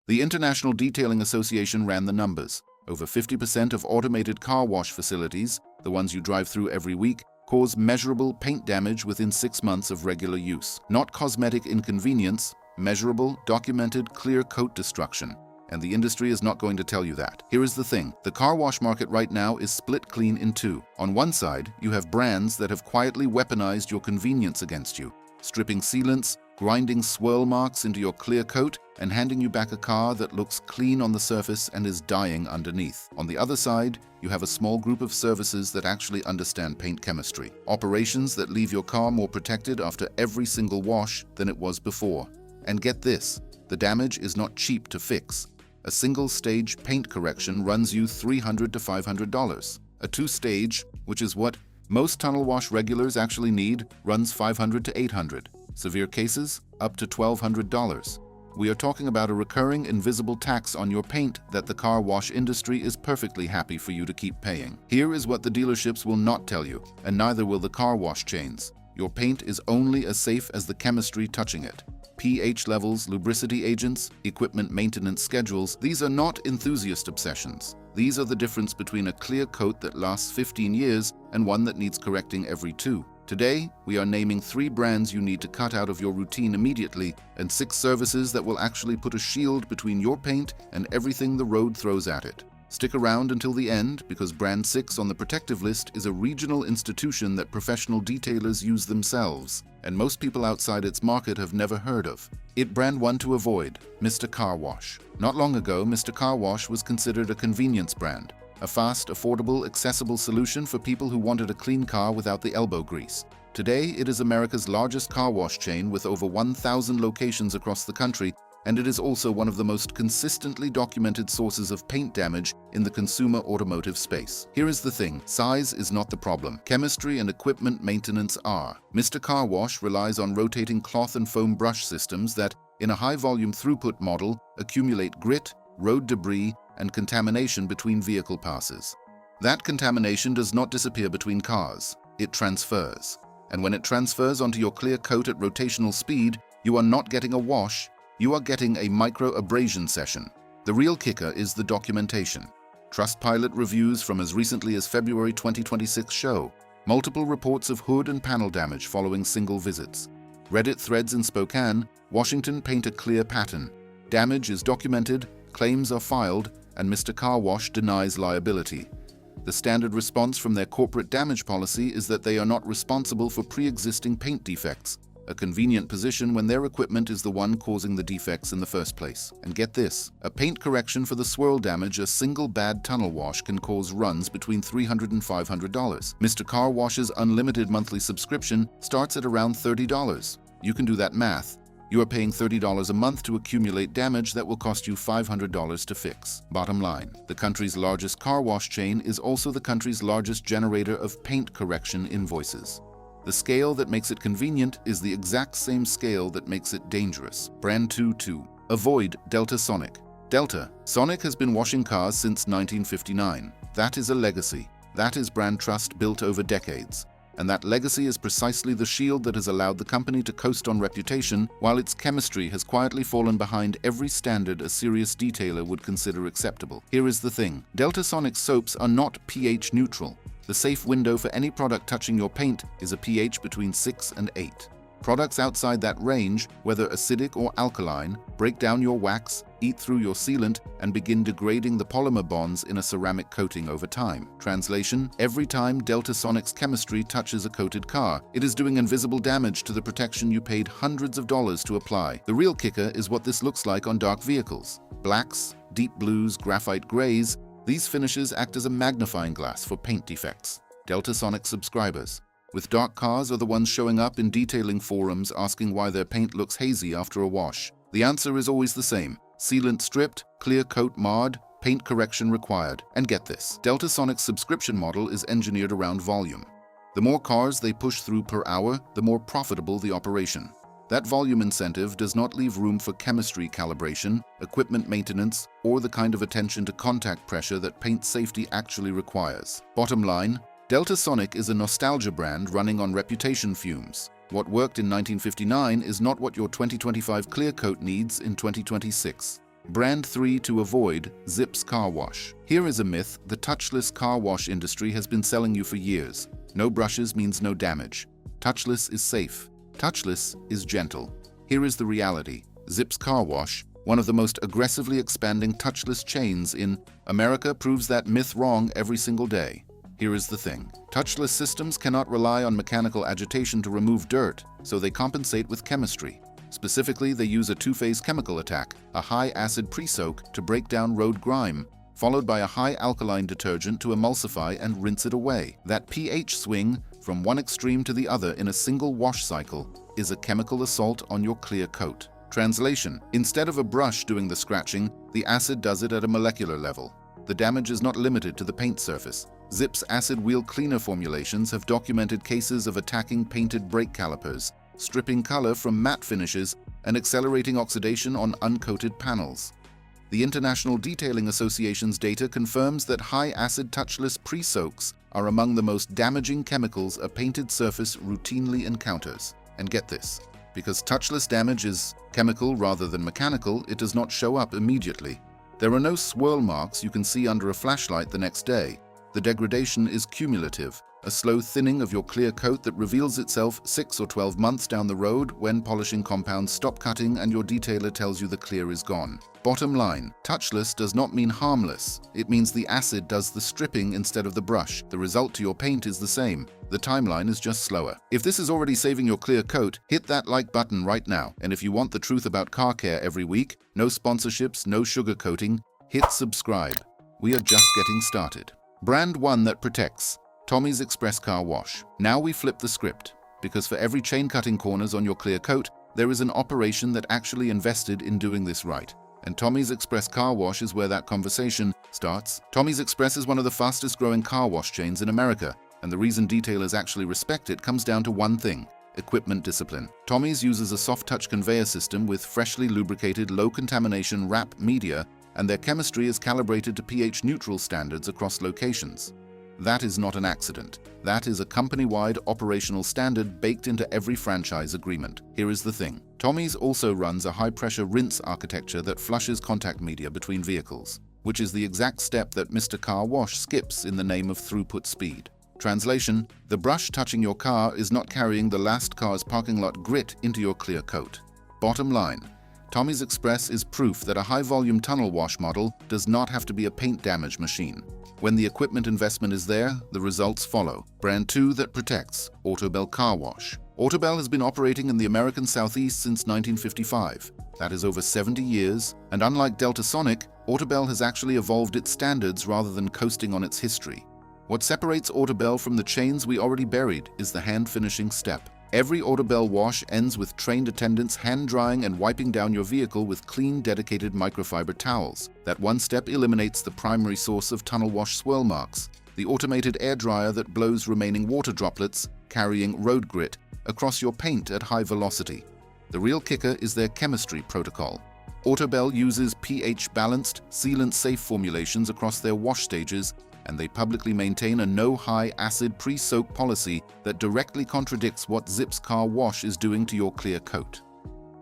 The International Detailing Association ran the numbers. Over 50% of automated car wash facilities, the ones you drive through every week, cause measurable paint damage within 6 months of regular use. Not cosmetic inconvenience, measurable, documented, clear coat destruction. And the industry is not going to tell you that. Here is the thing. The car wash market right now is split clean in two. On one side, you have brands that have quietly weaponized your convenience against you, stripping sealants, grinding swirl marks into your clear coat, and handing you back a car that looks clean on the surface and is dying underneath. On the other side, you have a small group of services that actually understand paint chemistry. Operations that leave your car more protected after every single wash than it was before. And get this, the damage is not cheap to fix. A single-stage paint correction runs you $300 to $500. A two-stage, which is what most tunnel wash regulars actually need, runs $500 to $800. Severe cases, up to $1,200. We are talking about a recurring invisible tax on your paint that the car wash industry is perfectly happy for you to keep paying. Here is what the dealerships will not tell you, and neither will the car wash chains. Your paint is only as safe as the chemistry touching it. pH levels, lubricity agents, equipment maintenance schedules, these are not enthusiast obsessions. These are the difference between a clear coat that lasts 15 years and one that needs correcting every 2. Today, we are naming 3 brands you need to cut out of your routine immediately and 6 services that will actually put a shield between your paint and everything the road throws at it. Stick around until the end because brand 6 on the protective list is a regional institution that professional detailers use themselves, and most people outside its market have never heard of. It brand 1 to avoid, Mr. Car Wash. Not long ago, Mr. Car Wash was considered a convenience brand. A fast, affordable, accessible solution for people who wanted a clean car without the elbow grease. Today, it is America's largest car wash chain with over 1,000 locations across the country, and it is also one of the most consistently documented sources of paint damage in the consumer automotive space. Here is the thing, size is not the problem. Chemistry and equipment maintenance are. Mr. Car Wash relies on rotating cloth and foam brush systems that, in a high-volume throughput model, accumulate grit, road debris, and contamination between vehicle passes. That contamination does not disappear between cars, it transfers. And when it transfers onto your clear coat at rotational speed, you are not getting a wash, you are getting a micro-abrasion session. The real kicker is the documentation. Trustpilot reviews from as recently as February 2026 show multiple reports of hood and panel damage following single visits. Reddit threads in Spokane, Washington paint a clear pattern. Damage is documented, claims are filed, and Mr. Car Wash denies liability. The standard response from their corporate damage policy is that they are not responsible for pre-existing paint defects, a convenient position when their equipment is the one causing the defects in the first place. And get this, a paint correction for the swirl damage a single bad tunnel wash can cause runs between $300 and $500. Mr. Car Wash's unlimited monthly subscription starts at around $30. You can do that math. You are paying $30 a month to accumulate damage that will cost you $500 to fix. Bottom line, the country's largest car wash chain is also the country's largest generator of paint correction invoices. The scale that makes it convenient is the exact same scale that makes it dangerous. Brand 2. Avoid Delta Sonic. Delta Sonic has been washing cars since 1959. That is a legacy. That is brand trust built over decades. And that legacy is precisely the shield that has allowed the company to coast on reputation, while its chemistry has quietly fallen behind every standard a serious detailer would consider acceptable. Here is the thing. Delta Sonic soaps are not pH neutral. The safe window for any product touching your paint is a pH between 6 and 8. Products outside that range, whether acidic or alkaline, break down your wax, eat through your sealant, and begin degrading the polymer bonds in a ceramic coating over time. Translation: every time Delta Sonic's chemistry touches a coated car, it is doing invisible damage to the protection you paid hundreds of dollars to apply. The real kicker is what this looks like on dark vehicles. Blacks, deep blues, graphite grays, these finishes act as a magnifying glass for paint defects. Delta Sonic subscribers with dark cars are the ones showing up in detailing forums asking why their paint looks hazy after a wash. The answer is always the same. Sealant stripped, clear coat marred, paint correction required. And get this, Delta Sonic's subscription model is engineered around volume. The more cars they push through per hour, the more profitable the operation. That volume incentive does not leave room for chemistry calibration, equipment maintenance, or the kind of attention to contact pressure that paint safety actually requires. Bottom line, Delta Sonic is a nostalgia brand running on reputation fumes. What worked in 1959 is not what your 2025 clear coat needs in 2026. Brand 3 to avoid: Zips Car Wash. Here is a myth the touchless car wash industry has been selling you for years. No brushes means no damage. Touchless is safe. Touchless is gentle. Here is the reality. Zips Car Wash, one of the most aggressively expanding touchless chains in America, proves that myth wrong every single day. Here is the thing. Touchless systems cannot rely on mechanical agitation to remove dirt, so they compensate with chemistry. Specifically, they use a two-phase chemical attack, a high-acid pre-soak to break down road grime, followed by a high-alkaline detergent to emulsify and rinse it away. That pH swing from one extreme to the other in a single wash cycle is a chemical assault on your clear coat. Translation: instead of a brush doing the scratching, the acid does it at a molecular level. The damage is not limited to the paint surface. Zips acid wheel cleaner formulations have documented cases of attacking painted brake calipers, stripping color from matte finishes, and accelerating oxidation on uncoated panels. The International Detailing Association's data confirms that high-acid touchless pre-soaks are among the most damaging chemicals a painted surface routinely encounters. And get this, because touchless damage is chemical rather than mechanical, it does not show up immediately. There are no swirl marks you can see under a flashlight the next day. The degradation is cumulative, a slow thinning of your clear coat that reveals itself 6 or 12 months down the road when polishing compounds stop cutting and your detailer tells you the clear is gone. Bottom line, touchless does not mean harmless. It means the acid does the stripping instead of the brush. The result to your paint is the same. The timeline is just slower. If this is already saving your clear coat, hit that like button right now. And if you want the truth about car care every week, no sponsorships, no sugarcoating, hit subscribe. We are just getting started. Brand 1 that protects: Tommy's Express Car Wash. Now we flip the script, because for every chain cutting corners on your clear coat, there is an operation that actually invested in doing this right. And Tommy's Express Car Wash is where that conversation starts. Tommy's Express is one of the fastest growing car wash chains in America, and the reason detailers actually respect it comes down to one thing: equipment discipline. Tommy's uses a soft touch conveyor system with freshly lubricated, low contamination wrap media, and their chemistry is calibrated to pH neutral standards across locations. That is not an accident. That is a company-wide operational standard baked into every franchise agreement. Here is the thing. Tommy's also runs a high-pressure rinse architecture that flushes contact media between vehicles, which is the exact step that Mr. Car Wash skips in the name of throughput speed. Translation: the brush touching your car is not carrying the last car's parking lot grit into your clear coat. Bottom line, Tommy's Express is proof that a high-volume tunnel wash model does not have to be a paint damage machine. When the equipment investment is there, the results follow. Brand 2 that protects: Autobell Car Wash. Autobell has been operating in the American Southeast since 1955. That is over 70 years, and unlike Delta Sonic, Autobell has actually evolved its standards rather than coasting on its history. What separates Autobell from the chains we already buried is the hand finishing step. Every Autobell wash ends with trained attendants hand drying and wiping down your vehicle with clean, dedicated microfiber towels. That one step eliminates the primary source of tunnel wash swirl marks, the automated air dryer that blows remaining water droplets, carrying road grit, across your paint at high velocity. The real kicker is their chemistry protocol. Autobell uses pH-balanced, sealant-safe formulations across their wash stages, and they publicly maintain a no high-acid pre-soak policy that directly contradicts what Zips Car Wash is doing to your clear coat.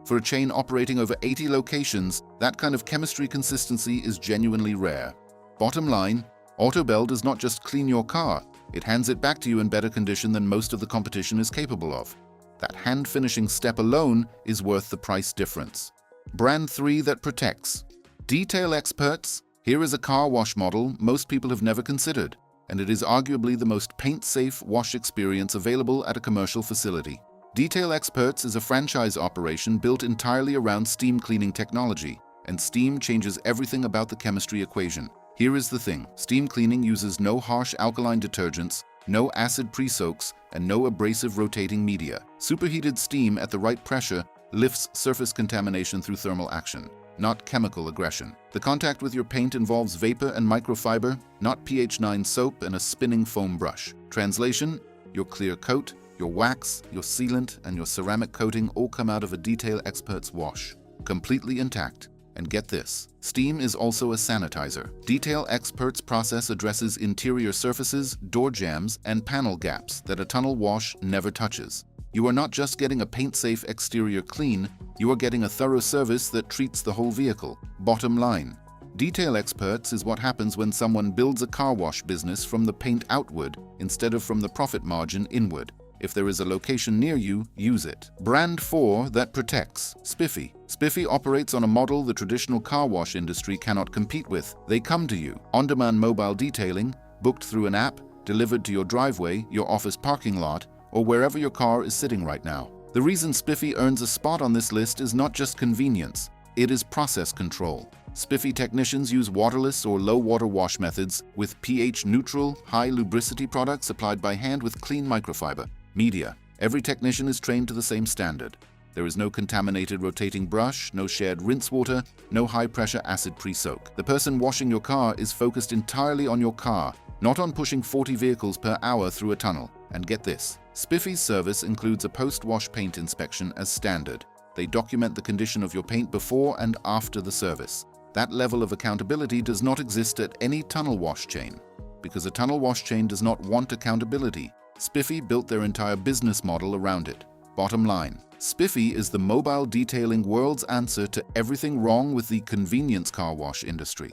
For a chain operating over 80 locations, that kind of chemistry consistency is genuinely rare. Bottom line, Autobell does not just clean your car, it hands it back to you in better condition than most of the competition is capable of. That hand-finishing step alone is worth the price difference. Brand 3 that protects: Detail experts. Here is a car wash model most people have never considered, and it is arguably the most paint-safe wash experience available at a commercial facility. Detail Experts is a franchise operation built entirely around steam cleaning technology, and steam changes everything about the chemistry equation. Here is the thing: steam cleaning uses no harsh alkaline detergents, no acid pre-soaks, and no abrasive rotating media. Superheated steam at the right pressure lifts surface contamination through thermal action, not chemical aggression. The contact with your paint involves vapor and microfiber, not pH 9 soap and a spinning foam brush. Translation: your clear coat, your wax, your sealant, and your ceramic coating all come out of a Detail Expert's wash, completely intact. And get this, steam is also a sanitizer. Detail Expert's process addresses interior surfaces, door jambs, and panel gaps that a tunnel wash never touches. You are not just getting a paint-safe exterior clean, you are getting a thorough service that treats the whole vehicle. Bottom line. Detail experts is what happens when someone builds a car wash business from the paint outward instead of from the profit margin inward. If there is a location near you, use it. Brand 4 that protects. Spiffy. Spiffy operates on a model the traditional car wash industry cannot compete with. They come to you. On-demand mobile detailing, booked through an app, delivered to your driveway, your office parking lot, or wherever your car is sitting right now. The reason Spiffy earns a spot on this list is not just convenience, it is process control. Spiffy technicians use waterless or low-water wash methods with pH-neutral, high lubricity products applied by hand with clean microfiber. Media. Every technician is trained to the same standard. There is no contaminated rotating brush, no shared rinse water, no high-pressure acid pre-soak. The person washing your car is focused entirely on your car, not on pushing 40 vehicles per hour through a tunnel. And get this, Spiffy's service includes a post-wash paint inspection as standard. They document the condition of your paint before and after the service. That level of accountability does not exist at any tunnel wash chain, because a tunnel wash chain does not want accountability. Spiffy built their entire business model around it. Bottom line, Spiffy is the mobile detailing world's answer to everything wrong with the convenience car wash industry.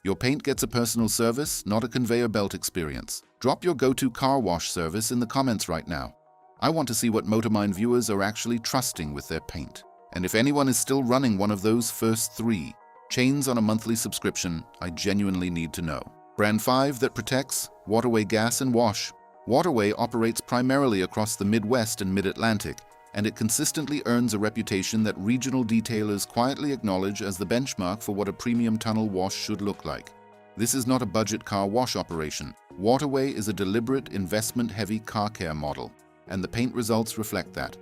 Your paint gets a personal service, not a conveyor belt experience. Drop your go-to car wash service in the comments right now. I want to see what Motormind viewers are actually trusting with their paint. And if anyone is still running one of those first 3 chains on a monthly subscription, I genuinely need to know. Brand 5 that protects. Waterway Gas and Wash. Waterway operates primarily across the Midwest and Mid-Atlantic, and it consistently earns a reputation that regional detailers quietly acknowledge as the benchmark for what a premium tunnel wash should look like. This is not a budget car wash operation. Waterway is a deliberate, investment-heavy car care model, and the paint results reflect that.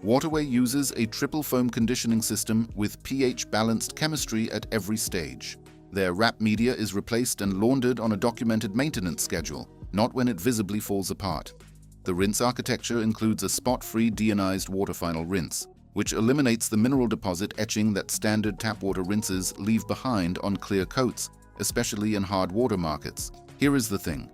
Waterway uses a triple foam conditioning system with pH-balanced chemistry at every stage. Their wrap media is replaced and laundered on a documented maintenance schedule, not when it visibly falls apart. The rinse architecture includes a spot-free deionized water final rinse, which eliminates the mineral deposit etching that standard tap water rinses leave behind on clear coats, especially in hard water markets. Here is the thing.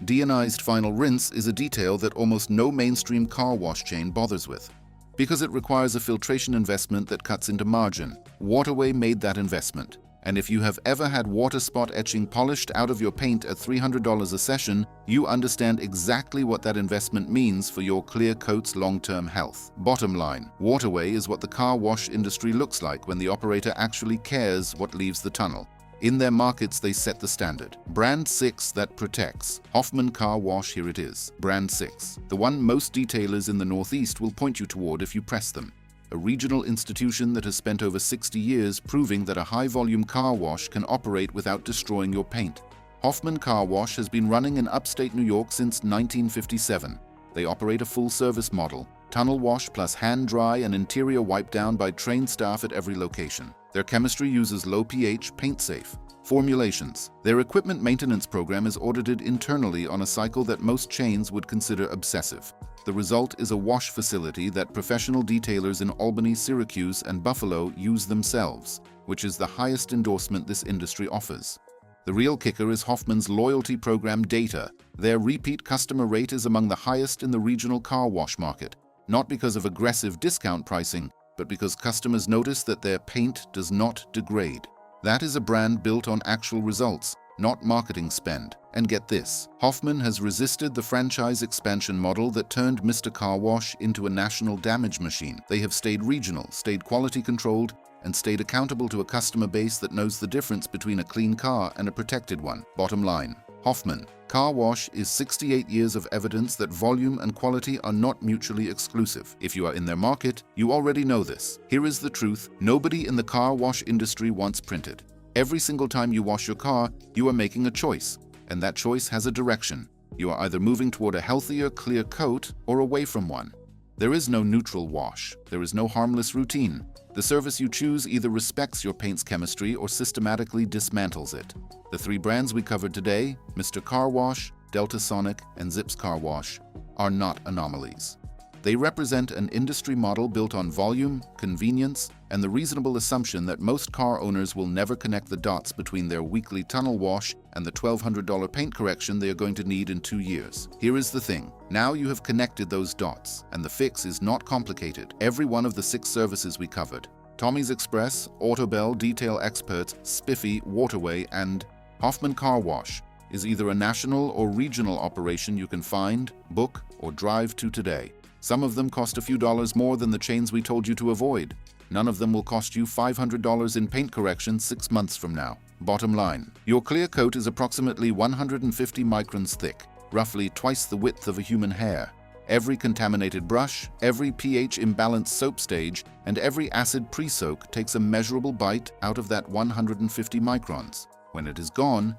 Deionized final rinse is a detail that almost no mainstream car wash chain bothers with, because it requires a filtration investment that cuts into margin. Waterway made that investment. And if you have ever had water spot etching polished out of your paint at $300 a session, you understand exactly what that investment means for your clear coat's long-term health. Bottom line, Waterway is what the car wash industry looks like when the operator actually cares what leaves the tunnel. In their markets, they set the standard. Brand 6 that protects. Hoffman Car Wash, here it is. Brand 6. The one most detailers in the Northeast will point you toward if you press them. A regional institution that has spent over 60 years proving that a high-volume car wash can operate without destroying your paint. Hoffman Car Wash has been running in upstate New York since 1957. They operate a full-service model, tunnel wash plus hand-dry and interior wipe-down by trained staff at every location. Their chemistry uses low pH, paint-safe formulations. Their equipment maintenance program is audited internally on a cycle that most chains would consider obsessive. The result is a wash facility that professional detailers in Albany, Syracuse, and Buffalo use themselves, which is the highest endorsement this industry offers. The real kicker is Hoffman's loyalty program data. Their repeat customer rate is among the highest in the regional car wash market, not because of aggressive discount pricing, but because customers notice that their paint does not degrade. That is a brand built on actual results, not marketing spend. And get this, Hoffman has resisted the franchise expansion model that turned Mr. Car Wash into a national damage machine. They have stayed regional, stayed quality controlled, and stayed accountable to a customer base that knows the difference between a clean car and a protected one. Bottom line, Hoffman Car Wash is 68 years of evidence that volume and quality are not mutually exclusive. If you are in their market, you already know this. Here is the truth, nobody in the car wash industry wants printed. Every single time you wash your car, you are making a choice, and that choice has a direction. You are either moving toward a healthier, clear coat or away from one. There is no neutral wash. There is no harmless routine. The service you choose either respects your paint's chemistry or systematically dismantles it. The 3 brands we covered today, Mr. Car Wash, Delta Sonic, and Zips Car Wash, are not anomalies. They represent an industry model built on volume, convenience, and the reasonable assumption that most car owners will never connect the dots between their weekly tunnel wash and the $1,200 paint correction they are going to need in 2 years. Here is the thing. Now you have connected those dots, and the fix is not complicated. Every one of the 6 services we covered, Tommy's Express, Autobell, Detail Experts, Spiffy, Waterway, and Hoffman Car Wash, is either a national or regional operation you can find, book, or drive to today. Some of them cost a few dollars more than the chains we told you to avoid. None of them will cost you $500 in paint correction 6 months from now. Bottom line, your clear coat is approximately 150 microns thick, roughly twice the width of a human hair. Every contaminated brush, every pH imbalanced soap stage, and every acid pre-soak takes a measurable bite out of that 150 microns. When it is gone,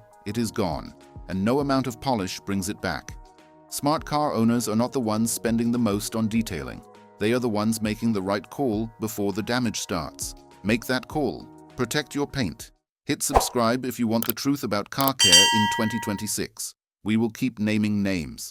and no amount of polish brings it back. Smart car owners are not the ones spending the most on detailing. They are the ones making the right call before the damage starts. Make that call. Protect your paint. Hit subscribe if you want the truth about car care in 2026. We will keep naming names.